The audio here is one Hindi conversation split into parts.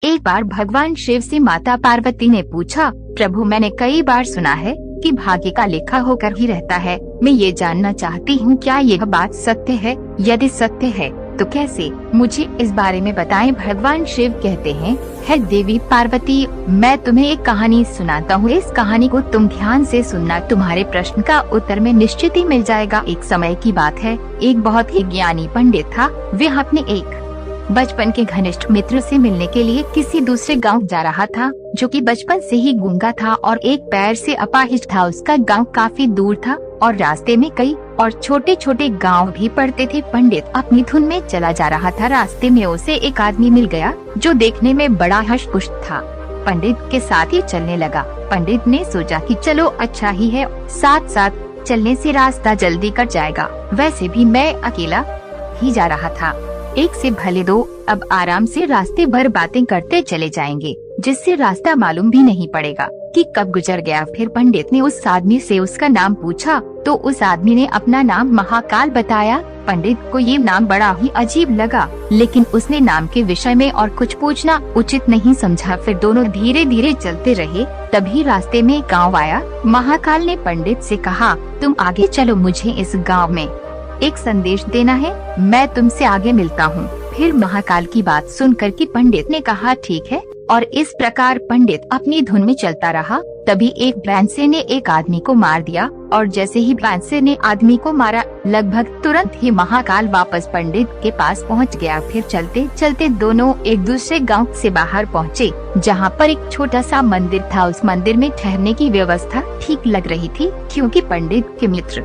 एक बार भगवान शिव से माता पार्वती ने पूछा, प्रभु मैंने कई बार सुना है कि भाग्य का लेखा होकर ही रहता है। मैं ये जानना चाहती हूँ क्या यह बात सत्य है? यदि सत्य है तो कैसे? मुझे इस बारे में बताएं। भगवान शिव कहते हैं, है देवी पार्वती, मैं तुम्हें एक कहानी सुनाता हूँ। इस कहानी को तुम ध्यान से सुनना, तुम्हारे प्रश्न का उत्तर में निश्चित ही मिल जाएगा। एक समय की बात है, एक बहुत ही ज्ञानी पंडित था। वह अपने एक बचपन के घनिष्ठ मित्र से मिलने के लिए किसी दूसरे गांव जा रहा था, जो कि बचपन से ही गूंगा था और एक पैर से अपाहिज था। उसका गांव काफी दूर था और रास्ते में कई और छोटे छोटे गांव भी पड़ते थे। पंडित अपनी धुन में चला जा रहा था। रास्ते में उसे एक आदमी मिल गया जो देखने में बड़ा हष्ट-पुष्ट था। पंडित के साथ ही चलने लगा। पंडित ने सोचा कि चलो अच्छा ही है, साथ साथ चलने से रास्ता जल्दी कट जाएगा। वैसे भी मैं अकेला ही जा रहा था, एक से भले दो। अब आराम से रास्ते भर बातें करते चले जाएंगे, जिससे रास्ता मालूम भी नहीं पड़ेगा कि कब गुजर गया। फिर पंडित ने उस आदमी से उसका नाम पूछा तो उस आदमी ने अपना नाम महाकाल बताया। पंडित को ये नाम बड़ा ही अजीब लगा, लेकिन उसने नाम के विषय में और कुछ पूछना उचित नहीं समझा। फिर दोनों धीरे धीरे चलते रहे। तभी रास्ते में गाँव आया। महाकाल ने पंडित से कहा, तुम आगे चलो, मुझे इस गाँव में एक संदेश देना है, मैं तुमसे आगे मिलता हूँ। फिर महाकाल की बात सुनकर कि पंडित ने कहा ठीक है, और इस प्रकार पंडित अपनी धुन में चलता रहा। तभी एक बैंसे ने एक आदमी को मार दिया, और जैसे ही बैंसे ने आदमी को मारा, लगभग तुरंत ही महाकाल वापस पंडित के पास पहुँच गया। फिर चलते चलते दोनों एक दूसरे गांव से बाहर पहुँचे, जहाँ पर एक छोटा सा मंदिर था। उस मंदिर में ठहरने की व्यवस्था ठीक लग रही थी, क्योंकि पंडित के मित्र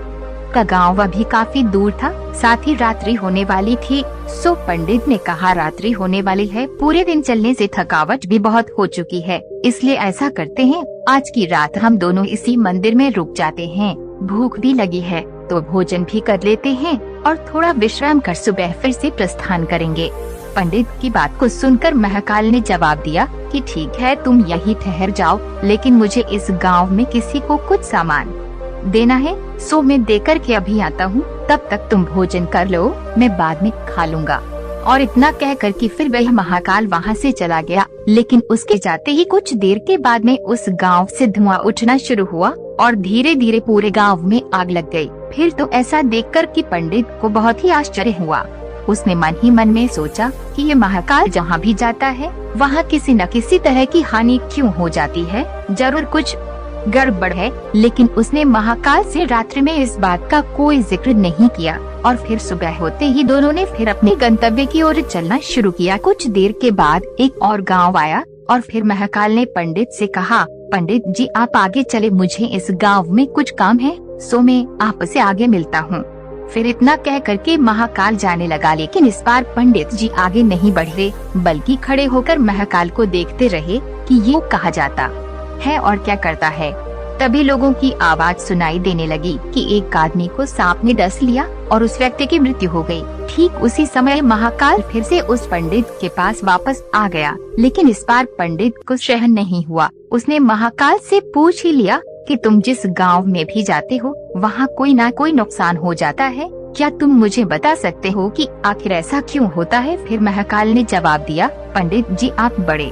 का गांव अभी काफी दूर था। साथ ही रात्रि होने वाली थी। सो पंडित ने कहा, रात्रि होने वाली है, पूरे दिन चलने से थकावट भी बहुत हो चुकी है, इसलिए ऐसा करते हैं, आज की रात हम दोनों इसी मंदिर में रुक जाते हैं। भूख भी लगी है तो भोजन भी कर लेते हैं और थोड़ा विश्राम कर सुबह फिर से प्रस्थान करेंगे। पंडित की बात को सुनकर महाकाल ने जवाब दिया कि ठीक है, तुम यही ठहर जाओ, लेकिन मुझे इस गाँव में किसी को कुछ सामान देना है, सो मैं देकर के अभी आता हूँ। तब तक तुम भोजन कर लो, मैं बाद में खा लूँगा। और इतना कहकर कि फिर वह महाकाल वहाँ से चला गया। लेकिन उसके जाते ही कुछ देर के बाद में उस गांव से धुआं उठना शुरू हुआ और धीरे धीरे पूरे गांव में आग लग गई। फिर तो ऐसा देखकर कि पंडित को बहुत ही आश्चर्य हुआ। उसने मन ही मन में सोचा कि ये महाकाल जहाँ भी जाता है, वहाँ किसी न किसी तरह की हानि क्यों हो जाती है, जरूर कुछ गड़बड़ है। लेकिन उसने महाकाल से रात्रि में इस बात का कोई जिक्र नहीं किया। और फिर सुबह होते ही दोनों ने फिर अपने गंतव्य की ओर चलना शुरू किया। कुछ देर के बाद एक और गांव आया और फिर महाकाल ने पंडित से कहा, पंडित जी आप आगे चले, मुझे इस गांव में कुछ काम है, सो मैं आपसे आगे मिलता हूँ। फिर इतना कह करके महाकाल जाने लगा। लेकिन इस बार पंडित जी आगे नहीं बढ़ रहे, बल्कि खड़े होकर महाकाल को देखते रहे कि ये कहा जाता है और क्या करता है। तभी लोगों की आवाज सुनाई देने लगी कि एक आदमी को सांप ने डस लिया और उस व्यक्ति की मृत्यु हो गई। ठीक उसी समय महाकाल फिर से उस पंडित के पास वापस आ गया, लेकिन इस बार पंडित को सहन नहीं हुआ। उसने महाकाल से पूछ ही लिया कि तुम जिस गांव में भी जाते हो, वहाँ कोई ना कोई नुकसान हो जाता है, क्या तुम मुझे बता सकते हो कि आखिर ऐसा क्यों होता है? फिर महाकाल ने जवाब दिया, पंडित जी आप बड़े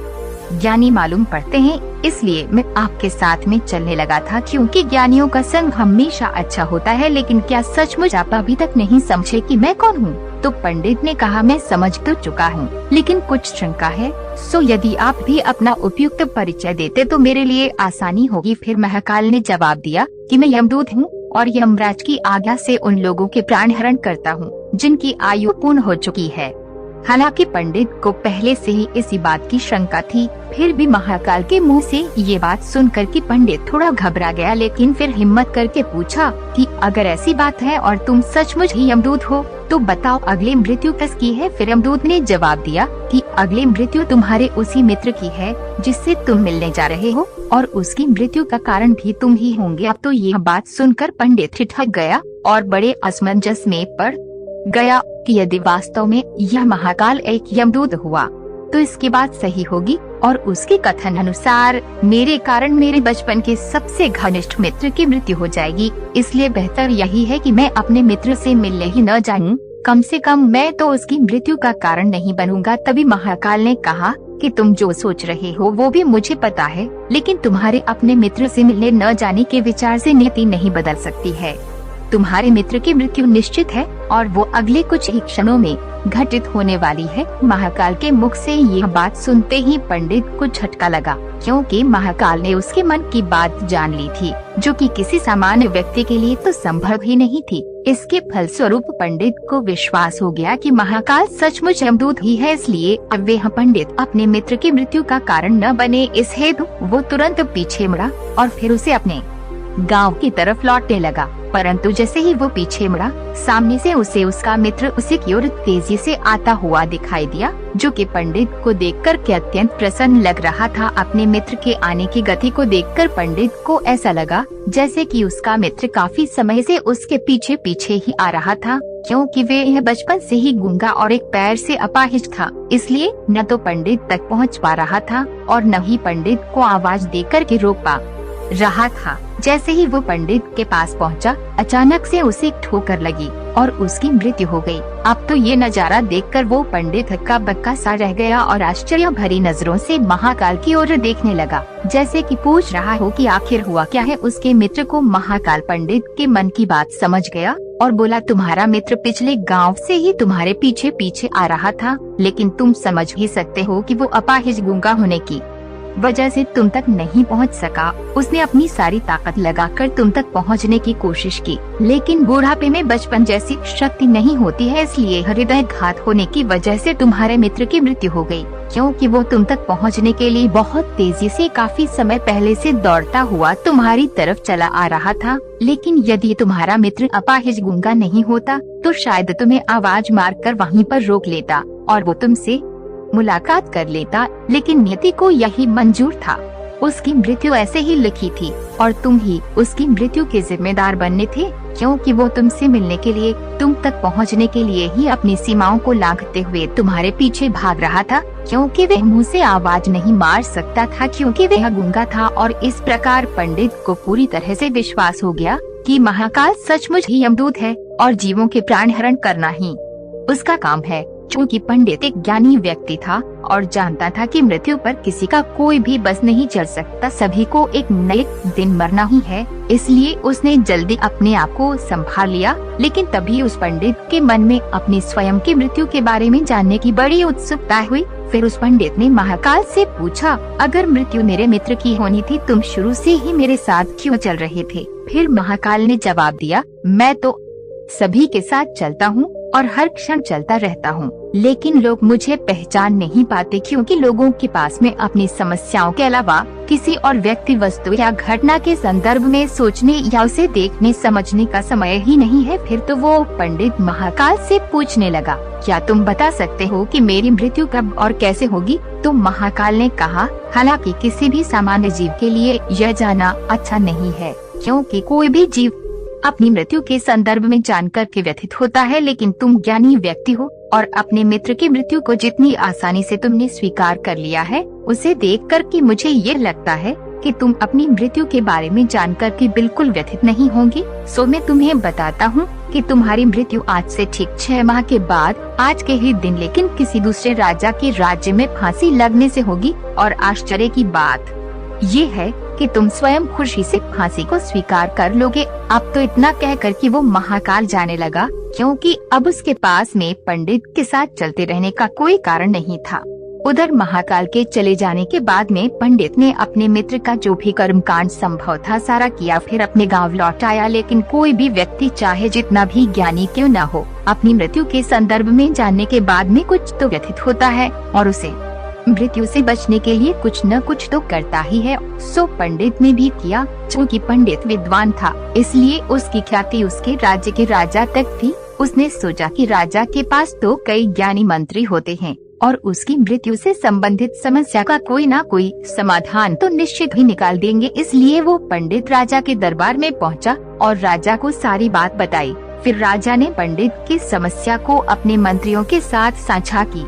ज्ञानी मालूम पड़ते हैं, इसलिए मैं आपके साथ में चलने लगा था, क्योंकि ज्ञानियों का संग हमेशा अच्छा होता है। लेकिन क्या सचमुच आप अभी तक नहीं समझे कि मैं कौन हूँ? तो पंडित ने कहा, मैं समझ तो चुका हूँ, लेकिन कुछ शंका है, सो यदि आप भी अपना उपयुक्त परिचय देते तो मेरे लिए आसानी होगी। फिर महाकाल ने जवाब दिया कि मैं यमदूत हूँ और यमराज की आज्ञा से उन लोगों के प्राण हरण करता हूँ जिनकी आयु पूर्ण हो चुकी है। हालांकि पंडित को पहले से ही इसी बात की शंका थी, फिर भी महाकाल के मुंह से ये बात सुनकर कि पंडित थोड़ा घबरा गया। लेकिन फिर हिम्मत करके पूछा कि अगर ऐसी बात है और तुम सचमुच ही यमदूत हो तो बताओ अगली मृत्यु किसकी है? फिर यमदूत ने जवाब दिया कि अगली मृत्यु तुम्हारे उसी मित्र की है जिससे तुम मिलने जा रहे हो, और उसकी मृत्यु का कारण भी तुम ही होंगे। अब तो यह बात सुनकर पंडित ठिठक गया और बड़े असमंजस में पड़ गया कि यदि वास्तव में यह महाकाल एक यमदूत हुआ तो इसकी बात सही होगी, और उसके कथन अनुसार मेरे कारण मेरे बचपन के सबसे घनिष्ठ मित्र की मृत्यु हो जाएगी। इसलिए बेहतर यही है कि मैं अपने मित्र से मिलने ही न जाऊं, कम से कम मैं तो उसकी मृत्यु का कारण नहीं बनूंगा। तभी महाकाल ने कहा कि तुम जो सोच रहे हो वो भी मुझे पता है, लेकिन तुम्हारे अपने मित्र से मिलने न जाने के विचार से नीति नहीं बदल सकती है। तुम्हारे मित्र की मृत्यु निश्चित है और वो अगले कुछ ही क्षणों में घटित होने वाली है। महाकाल के मुख से यह बात सुनते ही पंडित को झटका लगा, क्योंकि महाकाल ने उसके मन की बात जान ली थी, जो कि किसी सामान्य व्यक्ति के लिए तो संभव ही नहीं थी। इसके फलस्वरूप पंडित को विश्वास हो गया कि महाकाल सचमुच यमदूत ही है, इसलिए अब वह पंडित अपने मित्र की मृत्यु का कारण न बने, इस हेतु वो तुरंत पीछे मुड़ा और फिर उसे अपने गांव की तरफ लौटने लगा। परंतु जैसे ही वो पीछे मुड़ा, सामने से उसे उसका मित्र उसे की ओर तेजी से आता हुआ दिखाई दिया, जो कि पंडित को देखकर के अत्यंत प्रसन्न लग रहा था। अपने मित्र के आने की गति को देखकर पंडित को ऐसा लगा जैसे कि उसका मित्र काफी समय से उसके पीछे पीछे ही आ रहा था, क्योंकि वे यह बचपन से ही गूंगा और एक पैर से अपाहिज था, इसलिए न तो पंडित तक पहुंच पा रहा था और न ही पंडित को आवाज देकर के रोक पा रहा था। जैसे ही वो पंडित के पास पहुंचा, अचानक से उसे एक ठोकर लगी और उसकी मृत्यु हो गई। अब तो ये नजारा देखकर वो पंडित हक्का बक्का सा रह गया और आश्चर्य भरी नजरों से महाकाल की ओर देखने लगा, जैसे कि पूछ रहा हो कि आखिर हुआ क्या है। उसके मित्र को महाकाल पंडित के मन की बात समझ गया और बोला, तुम्हारा मित्र पिछले गांव से ही तुम्हारे पीछे पीछे आ रहा था, लेकिन तुम समझ ही सकते हो कि वो अपाहिज गूंगा होने की वजह से तुम तक नहीं पहुंच सका। उसने अपनी सारी ताकत लगाकर तुम तक पहुंचने की कोशिश की, लेकिन बुढ़ापे में बचपन जैसी शक्ति नहीं होती है, इसलिए हृदयाघात होने की वजह से तुम्हारे मित्र की मृत्यु हो गई, क्योंकि वो तुम तक पहुंचने के लिए बहुत तेजी से काफी समय पहले से दौड़ता हुआ तुम्हारी तरफ चला आ रहा था। लेकिन यदि तुम्हारा मित्र अपाहिज गूंगा नहीं होता तो शायद तुम्हें आवाज मारकर वहीं पर रोक लेता और वो तुमसे मुलाकात कर लेता, लेकिन नियति को यही मंजूर था। उसकी मृत्यु ऐसे ही लिखी थी और तुम ही उसकी मृत्यु के जिम्मेदार बनने थे, क्योंकि वो तुमसे मिलने के लिए, तुम तक पहुंचने के लिए ही अपनी सीमाओं को लांघते हुए तुम्हारे पीछे भाग रहा था, क्योंकि वह मुंह से आवाज नहीं मार सकता था, क्योंकि वह गूंगा था। और इस प्रकार पंडित को पूरी तरह से विश्वास हो गया कि महाकाल सचमुच ही यमदूत है और जीवों के प्राण हरण करना ही उसका काम है। क्योंकि पंडित एक ज्ञानी व्यक्ति था और जानता था कि मृत्यु पर किसी का कोई भी बस नहीं चल सकता, सभी को एक नए दिन मरना ही है, इसलिए उसने जल्दी अपने आप को संभाल लिया। लेकिन तभी उस पंडित के मन में अपनी स्वयं की मृत्यु के बारे में जानने की बड़ी उत्सुकता हुई। फिर उस पंडित ने महाकाल से पूछा, अगर मृत्यु मेरे मित्र की होनी थी, तुम शुरू से ही मेरे साथ क्यों चल रहे थे? फिर महाकाल ने जवाब दिया, मैं तो सभी के साथ चलता हूँ और हर क्षण चलता रहता हूँ, लेकिन लोग मुझे पहचान नहीं पाते, क्योंकि लोगों के पास में अपनी समस्याओं के अलावा किसी और व्यक्ति, वस्तु या घटना के संदर्भ में सोचने या उसे देखने समझने का समय ही नहीं है। फिर तो वो पंडित महाकाल से पूछने लगा, क्या तुम बता सकते हो कि मेरी मृत्यु कब और कैसे होगी? तो महाकाल ने कहा, हालांकि किसी भी सामान्य जीव के लिए यह जानना अच्छा नहीं है, क्योंकि कोई भी जीव अपनी मृत्यु के संदर्भ में जानकर के व्यथित होता है, लेकिन तुम ज्ञानी व्यक्ति हो और अपने मित्र की मृत्यु को जितनी आसानी से तुमने स्वीकार कर लिया है, उसे देखकर के मुझे ये लगता है कि तुम अपनी मृत्यु के बारे में जानकर के बिल्कुल व्यथित नहीं होंगे। सो मैं तुम्हें बताता हूँ कि तुम्हारी मृत्यु आज से ठीक 6 माह के बाद आज के ही दिन, लेकिन किसी दूसरे राजा के राज्य में फांसी लगने से होगी। और आश्चर्य की बात ये है कि तुम स्वयं खुशी से फांसी को स्वीकार कर लोगे। अब तो इतना कहकर कि वो महाकाल जाने लगा, क्योंकि अब उसके पास में पंडित के साथ चलते रहने का कोई कारण नहीं था। उधर महाकाल के चले जाने के बाद में पंडित ने अपने मित्र का जो भी कर्मकांड संभव था सारा किया, फिर अपने गांव लौट आया। लेकिन कोई भी व्यक्ति चाहे जितना भी ज्ञानी क्यों न हो, अपनी मृत्यु के संदर्भ में जानने के बाद में कुछ तो व्यथित होता है और उसे मृत्यु से बचने के लिए कुछ न कुछ तो करता ही है। सो पंडित ने भी किया। चूँकि पंडित विद्वान था, इसलिए उसकी ख्याति उसके राज्य के राजा तक थी। उसने सोचा कि राजा के पास तो कई ज्ञानी मंत्री होते हैं और उसकी मृत्यु से संबंधित समस्या का कोई ना कोई समाधान तो निश्चित ही निकाल देंगे। इसलिए वो पंडित राजा के दरबार में पहुंचा और राजा को सारी बात बताई। फिर राजा ने पंडित की समस्या को अपने मंत्रियों के साथ साझा की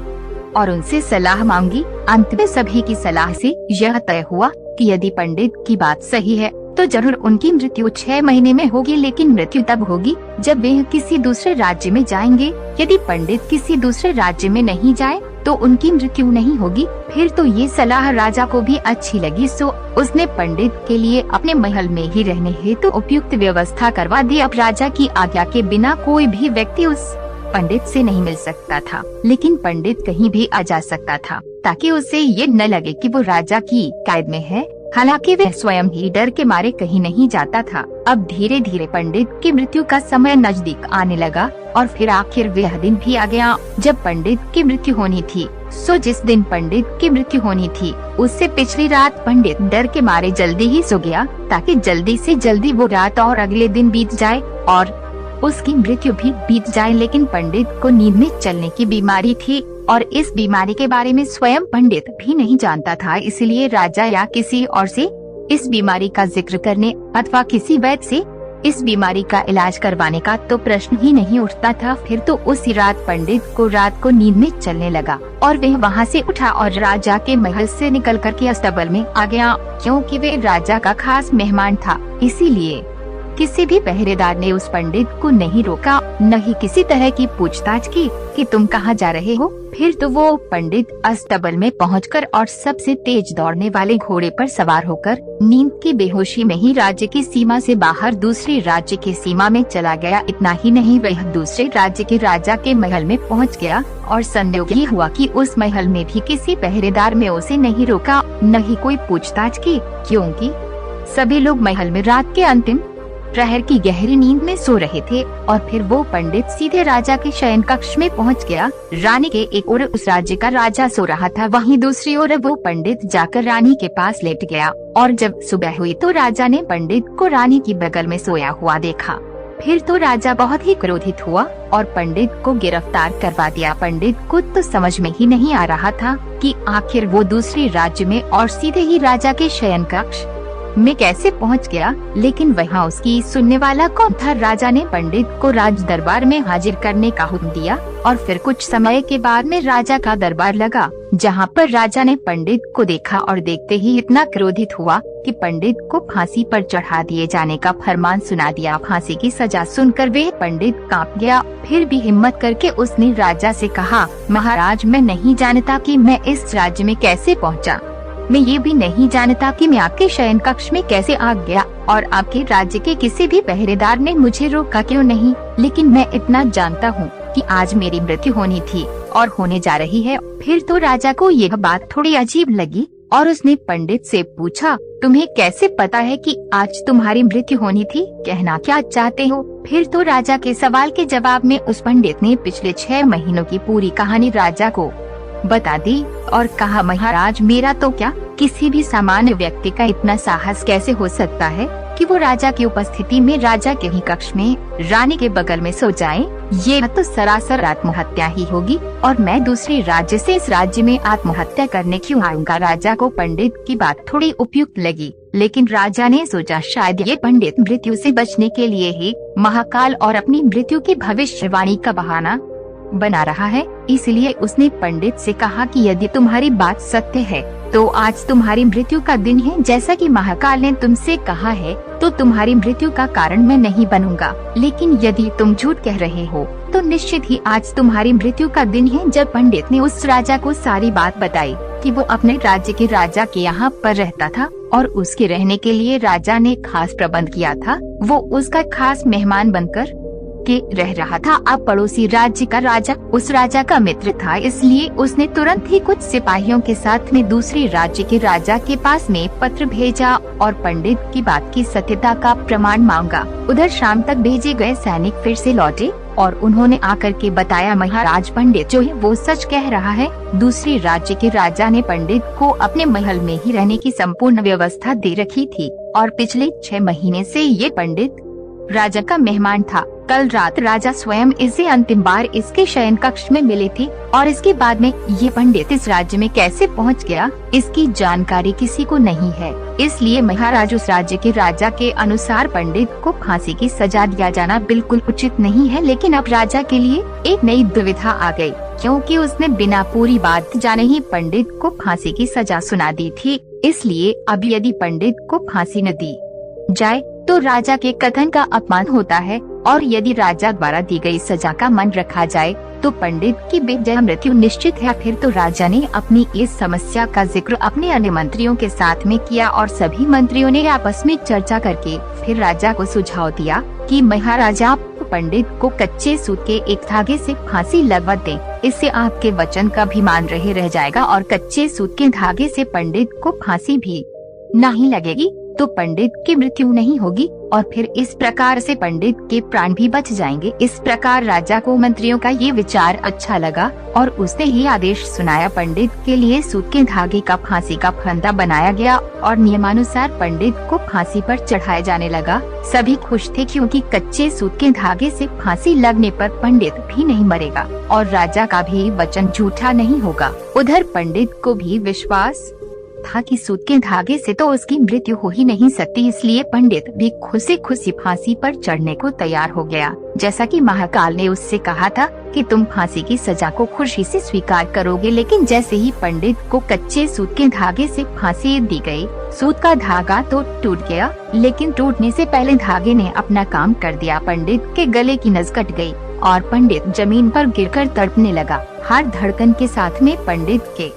और उनसे सलाह मांगी। अंत में सभी की सलाह से यह तय हुआ कि यदि पंडित की बात सही है तो जरूर उनकी मृत्यु 6 महीने में होगी, लेकिन मृत्यु तब होगी जब वे किसी दूसरे राज्य में जाएंगे। यदि पंडित किसी दूसरे राज्य में नहीं जाए तो उनकी मृत्यु नहीं होगी। फिर तो ये सलाह राजा को भी अच्छी लगी, सो उसने पंडित के लिए अपने महल में ही रहने हेतु उपयुक्त व्यवस्था करवा दी। अब राजा की आज्ञा के बिना कोई भी व्यक्ति उस पंडित से नहीं मिल सकता था, लेकिन पंडित कहीं भी आ जा सकता था ताकि उसे ये न लगे कि वो राजा की कैद में है। हालांकि वह स्वयं ही डर के मारे कहीं नहीं जाता था। अब धीरे धीरे पंडित की मृत्यु का समय नजदीक आने लगा और फिर आखिर वह दिन भी आ गया जब पंडित की मृत्यु होनी थी। सो जिस दिन पंडित की मृत्यु होनी थी उससे पिछली रात पंडित डर के मारे जल्दी ही सो गया ताकि जल्दी से जल्दी वो रात और अगले दिन बीत जाए और उसकी मृत्यु भी बीत जाए। लेकिन पंडित को नींद में चलने की बीमारी थी और इस बीमारी के बारे में स्वयं पंडित भी नहीं जानता था, इसलिए राजा या किसी और से इस बीमारी का जिक्र करने अथवा किसी वैद्य से इस बीमारी का इलाज करवाने का तो प्रश्न ही नहीं उठता था। फिर तो उसी रात पंडित को रात को नींद में चलने लगा और वह वहाँ से उठा और राजा के महल से निकल कर के अस्तबल में आ गया। क्योंकि वह राजा का खास मेहमान था, इसीलिए किसी भी पहरेदार ने उस पंडित को नहीं रोका, न ही किसी तरह की पूछताछ की कि तुम कहाँ जा रहे हो। फिर तो वो पंडित अस्तबल में पहुंचकर और सबसे तेज दौड़ने वाले घोड़े पर सवार होकर नींद की बेहोशी में ही राज्य की सीमा से बाहर दूसरे राज्य की सीमा में चला गया। इतना ही नहीं, वह दूसरे राज्य के राजा के महल में पहुंच गया और संयोग ये हुआ कि उस महल में भी किसी पहरेदार में उसे नहीं रोका, न ही कोई पूछताछ की, क्योंकि सभी लोग महल में रात के अंतिम प्रहर की गहरी नींद में सो रहे थे। और फिर वो पंडित सीधे राजा के शयन कक्ष में पहुंच गया। रानी के एक ओर उस राज्य का राजा सो रहा था, वहीं दूसरी ओर वो पंडित जाकर रानी के पास लेट गया। और जब सुबह हुई तो राजा ने पंडित को रानी की बगल में सोया हुआ देखा। फिर तो राजा बहुत ही क्रोधित हुआ और पंडित को गिरफ्तार करवा दिया। पंडित को तो समझ में ही नहीं आ रहा था कि आखिर वो दूसरे राज्य में और सीधे ही राजा के शयन कक्ष में कैसे पहुंच गया। लेकिन वहाँ उसकी सुनने वाला कौन था। राजा ने पंडित को राज दरबार में हाजिर करने का हुक्म दिया और फिर कुछ समय के बाद में राजा का दरबार लगा, जहाँ पर राजा ने पंडित को देखा और देखते ही इतना क्रोधित हुआ कि पंडित को फांसी पर चढ़ा दिए जाने का फरमान सुना दिया। फांसी की सजा सुनकर वह पंडित कांप गया। फिर भी हिम्मत करके उसने राजा से कहा, महाराज, मैं नहीं जानता कि मैं इस राज्य में कैसे पहुँचा। मैं ये भी नहीं जानता कि मैं आपके शयन कक्ष में कैसे आ गया और आपके राज्य के किसी भी पहरेदार ने मुझे रोका क्यों नहीं। लेकिन मैं इतना जानता हूँ कि आज मेरी मृत्यु होनी थी और होने जा रही है। फिर तो राजा को यह बात थोड़ी अजीब लगी और उसने पंडित से पूछा, तुम्हें कैसे पता है कि आज तुम्हारी मृत्यु होनी थी? कहना क्या चाहते हो? फिर तो राजा के सवाल के जवाब में उस पंडित ने पिछले 6 महीनों की पूरी कहानी राजा को बता दी और कहा, महाराज, मेरा तो क्या, किसी भी सामान्य व्यक्ति का इतना साहस कैसे हो सकता है कि वो राजा की उपस्थिति में राजा के ही कक्ष में रानी के बगल में सो जाए। ये तो सरासर आत्महत्या ही होगी और मैं दूसरे राज्य से इस राज्य में आत्महत्या करने क्यों आऊँगा। राजा को पंडित की बात थोड़ी उपयुक्त लगी, लेकिन राजा ने सोचा शायद ये पंडित मृत्यु से बचने के लिए ही महाकाल और अपनी मृत्यु की भविष्यवाणी का बहाना बना रहा है। इसलिए उसने पंडित से कहा कि यदि तुम्हारी बात सत्य है तो आज तुम्हारी मृत्यु का दिन है। जैसा कि महाकाल ने तुमसे कहा है तो तुम्हारी मृत्यु का कारण मैं नहीं बनूंगा। लेकिन यदि तुम झूठ कह रहे हो तो निश्चित ही आज तुम्हारी मृत्यु का दिन है। जब पंडित ने उस राजा को सारी बात बताई कि वो अपने राज्य के राजा के यहाँ पर रहता था और उसके रहने के लिए राजा ने खास प्रबंध किया था, वो उसका खास मेहमान बनकर के रह रहा था। अब पड़ोसी राज्य का राजा उस राजा का मित्र था, इसलिए उसने तुरंत ही कुछ सिपाहियों के साथ में दूसरे राज्य के राजा के पास में पत्र भेजा और पंडित की बात की सत्यता का प्रमाण मांगा। उधर शाम तक भेजे गए सैनिक फिर से लौटे और उन्होंने आकर के बताया, महाराज, पंडित जो है वो सच कह रहा है। दूसरे राज्य के राजा ने पंडित को अपने महल में ही रहने की संपूर्ण व्यवस्था दे रखी थी और पिछले 6 महीने से ये पंडित राजा का मेहमान था। कल रात राजा स्वयं इसे अंतिम बार इसके शयन कक्ष में मिले थे और इसके बाद में ये पंडित इस राज्य में कैसे पहुंच गया, इसकी जानकारी किसी को नहीं है। इसलिए महाराज, उस राज्य के राजा के अनुसार पंडित को फांसी की सजा दिया जाना बिल्कुल उचित नहीं है। लेकिन अब राजा के लिए एक नई दुविधा आ गई, क्योंकि उसने बिना पूरी बात जाने ही पंडित को फांसी की सजा सुना दी थी। इसलिए अब यदि पंडित को फांसी न दी जाए तो राजा के कथन का अपमान होता है और यदि राजा द्वारा दी गई सजा का मन रखा जाए तो पंडित की बेवजह मृत्यु निश्चित है। फिर तो राजा ने अपनी इस समस्या का जिक्र अपने अन्य मंत्रियों के साथ में किया और सभी मंत्रियों ने आपस में चर्चा करके फिर राजा को सुझाव दिया कि महाराजा आप पंडित को कच्चे सूत के एक धागे से फांसी लगवा दें। इससे आपके वचन का भी मान रह जाएगा और कच्चे सूत के धागे से पंडित को फांसी भी नहीं लगेगी, तो पंडित की मृत्यु नहीं होगी और फिर इस प्रकार से पंडित के प्राण भी बच जाएंगे। इस प्रकार राजा को मंत्रियों का ये विचार अच्छा लगा और उसने ही आदेश सुनाया। पंडित के लिए सूत के धागे का फांसी का फंदा बनाया गया और नियमानुसार पंडित को फांसी पर चढ़ाया जाने लगा। सभी खुश थे क्योंकि कच्चे सूत के धागे से फांसी लगने पर पंडित भी नहीं मरेगा और राजा का भी वचन झूठा नहीं होगा। उधर पंडित को भी विश्वास था कि सूत के धागे से तो उसकी मृत्यु हो ही नहीं सकती, इसलिए पंडित भी खुशी खुशी फांसी पर चढ़ने को तैयार हो गया। जैसा कि महाकाल ने उससे कहा था कि तुम फांसी की सजा को खुशी से स्वीकार करोगे, लेकिन जैसे ही पंडित को कच्चे सूत के धागे से फांसी दी गई, सूत का धागा तो टूट गया, लेकिन टूटने से पहले धागे ने अपना काम कर दिया। पंडित के गले की नस कट गई और पंडित जमीन पर गिरकर तड़पने लगा। हर धड़कन के साथ में पंडित के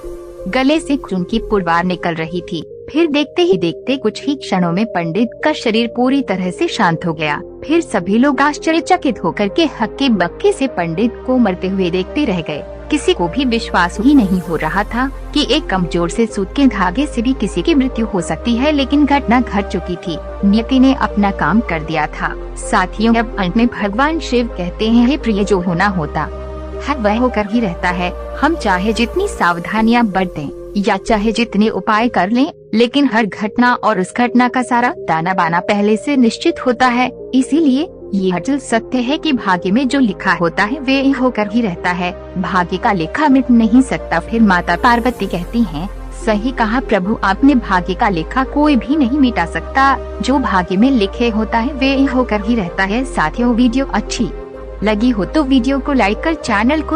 गले से खून की पुरवार निकल रही थी। फिर देखते ही देखते कुछ ही क्षणों में पंडित का शरीर पूरी तरह से शांत हो गया। फिर सभी लोग आश्चर्यचकित होकर के हक्के बक्के से पंडित को मरते हुए देखते रह गए। किसी को भी विश्वास ही नहीं हो रहा था कि एक कमजोर से सूत के धागे से भी किसी की मृत्यु हो सकती है, लेकिन घटना घट चुकी थी। नियति ने अपना काम कर दिया था। साथियों, अब अंत में भगवान शिव कहते हैं, हे प्रिय, जो होना होता है वह होकर ही रहता है। हम चाहे जितनी सावधानियां बरतें या चाहे जितने उपाय कर लें, लेकिन हर घटना और उस घटना का सारा दाना बाना पहले से निश्चित होता है। इसीलिए ये अचल सत्य है कि भाग्य में जो लिखा होता है वे होकर ही रहता है। भाग्य का लेखा मिट नहीं सकता। फिर माता पार्वती कहती हैं, सही कहा प्रभु आपने, भाग्य का लेखा कोई भी नहीं मिटा सकता। जो भाग्य में लिखे होता है वे होकर ही रहता है। साथियों, वीडियो अच्छी लगी हो तो वीडियो को लाइक कर चैनल को